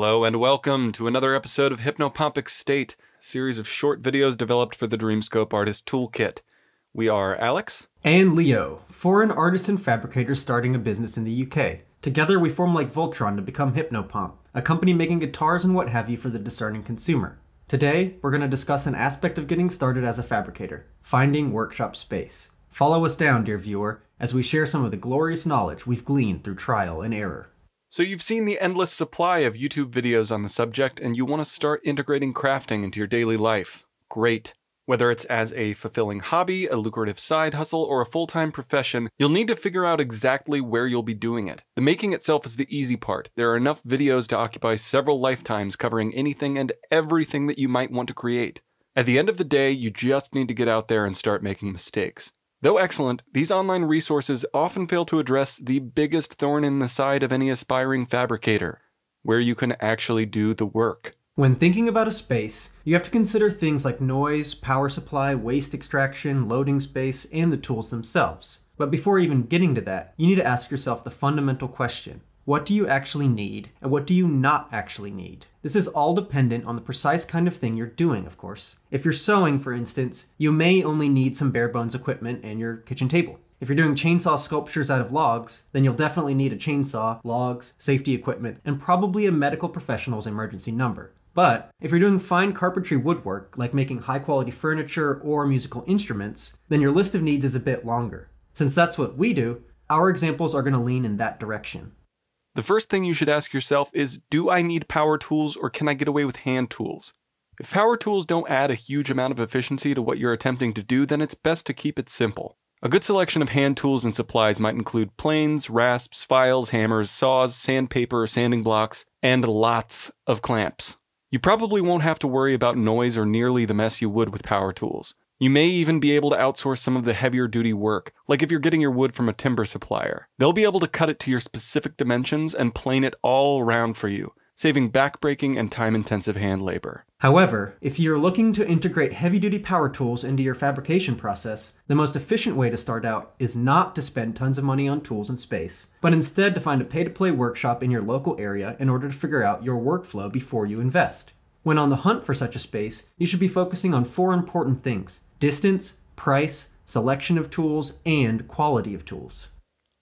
Hello and welcome to another episode of Hypnopompic State, a series of short videos developed for the DreamScope Artist Toolkit. We are Alex and Leo, foreign artists and fabricators starting a business in the UK. Together we form like Voltron to become Hypnopomp, a company making guitars and what have you for the discerning consumer. Today, we're going to discuss an aspect of getting started as a fabricator, finding workshop space. Follow us down, dear viewer, as we share some of the glorious knowledge we've gleaned through trial and error. So you've seen the endless supply of YouTube videos on the subject and you want to start integrating crafting into your daily life. Great. Whether it's as a fulfilling hobby, a lucrative side hustle, or a full-time profession, you'll need to figure out exactly where you'll be doing it. The making itself is the easy part. There are enough videos to occupy several lifetimes covering anything and everything that you might want to create. At the end of the day, you just need to get out there and start making mistakes. Though excellent, these online resources often fail to address the biggest thorn in the side of any aspiring fabricator, where you can actually do the work. When thinking about a space, you have to consider things like noise, power supply, waste extraction, loading space, and the tools themselves. But before even getting to that, you need to ask yourself the fundamental question. What do you actually need, and what do you not actually need? This is all dependent on the precise kind of thing you're doing, of course. If you're sewing, for instance, you may only need some bare bones equipment and your kitchen table. If you're doing chainsaw sculptures out of logs, then you'll definitely need a chainsaw, logs, safety equipment, and probably a medical professional's emergency number. But if you're doing fine carpentry woodwork, like making high-quality furniture or musical instruments, then your list of needs is a bit longer. Since that's what we do, our examples are going to lean in that direction. The first thing you should ask yourself is, do I need power tools or can I get away with hand tools? If power tools don't add a huge amount of efficiency to what you're attempting to do, then it's best to keep it simple. A good selection of hand tools and supplies might include planes, rasps, files, hammers, saws, sandpaper, sanding blocks, and lots of clamps. You probably won't have to worry about noise or nearly the mess you would with power tools. You may even be able to outsource some of the heavier duty work, like if you're getting your wood from a timber supplier. They'll be able to cut it to your specific dimensions and plane it all around for you, saving backbreaking and time-intensive hand labor. However, if you're looking to integrate heavy-duty power tools into your fabrication process, the most efficient way to start out is not to spend tons of money on tools and space, but instead to find a pay-to-play workshop in your local area in order to figure out your workflow before you invest. When on the hunt for such a space, you should be focusing on 4 important things: distance, price, selection of tools, and quality of tools.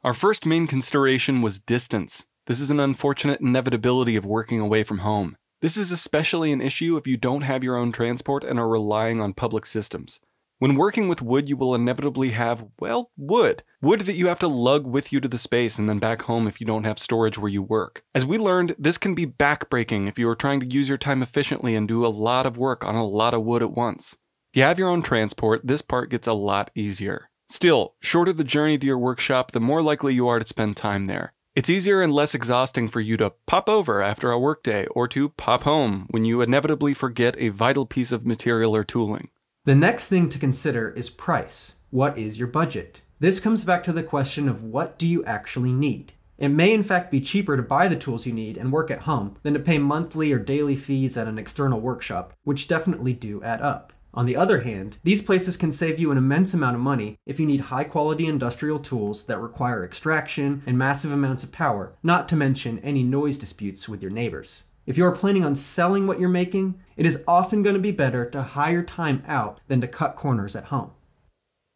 Our first main consideration was distance. This is an unfortunate inevitability of working away from home. This is especially an issue if you don't have your own transport and are relying on public systems. When working with wood, you will inevitably have, well, wood. Wood that you have to lug with you to the space and then back home if you don't have storage where you work. As we learned, this can be backbreaking if you are trying to use your time efficiently and do a lot of work on a lot of wood at once. If you have your own transport, this part gets a lot easier. Still, shorter the journey to your workshop, the more likely you are to spend time there. It's easier and less exhausting for you to pop over after a workday or to pop home when you inevitably forget a vital piece of material or tooling. The next thing to consider is price. What is your budget? This comes back to the question of what do you actually need? It may in fact be cheaper to buy the tools you need and work at home than to pay monthly or daily fees at an external workshop, which definitely do add up. On the other hand, these places can save you an immense amount of money if you need high-quality industrial tools that require extraction and massive amounts of power, not to mention any noise disputes with your neighbors. If you are planning on selling what you're making, it is often going to be better to hire time out than to cut corners at home.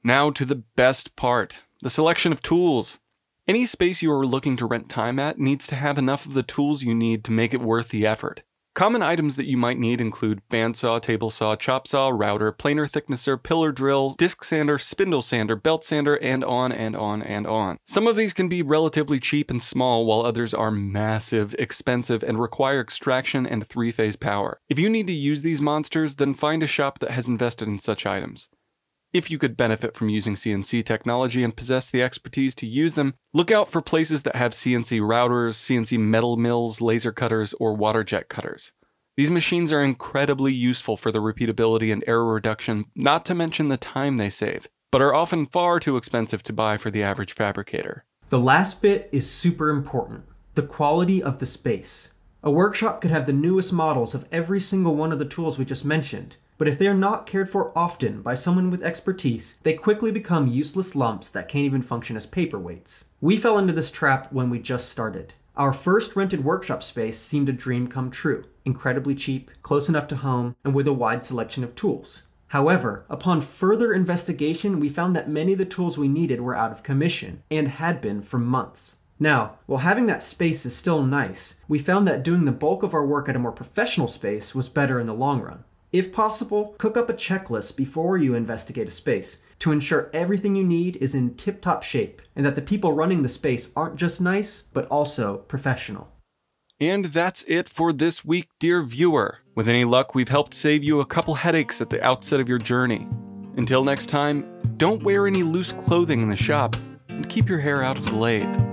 Now to the best part, the selection of tools. Any space you are looking to rent time at needs to have enough of the tools you need to make it worth the effort. Common items that you might need include bandsaw, table saw, chop saw, router, planer thicknesser, pillar drill, disc sander, spindle sander, belt sander, and on and on and on. Some of these can be relatively cheap and small, while others are massive, expensive, and require extraction and 3-phase power. If you need to use these monsters, then find a shop that has invested in such items. If you could benefit from using CNC technology and possess the expertise to use them, look out for places that have CNC routers, CNC metal mills, laser cutters, or water jet cutters. These machines are incredibly useful for the repeatability and error reduction, not to mention the time they save, but are often far too expensive to buy for the average fabricator. The last bit is super important: the quality of the space. A workshop could have the newest models of every single one of the tools we just mentioned, but if they are not cared for often by someone with expertise, they quickly become useless lumps that can't even function as paperweights. We fell into this trap when we just started. Our first rented workshop space seemed a dream come true, incredibly cheap, close enough to home, and with a wide selection of tools. However, upon further investigation, we found that many of the tools we needed were out of commission, and had been for months. Now, while having that space is still nice, we found that doing the bulk of our work at a more professional space was better in the long run. If possible, cook up a checklist before you investigate a space to ensure everything you need is in tip-top shape and that the people running the space aren't just nice, but also professional. And that's it for this week, dear viewer. With any luck, we've helped save you a couple headaches at the outset of your journey. Until next time, don't wear any loose clothing in the shop and keep your hair out of the lathe.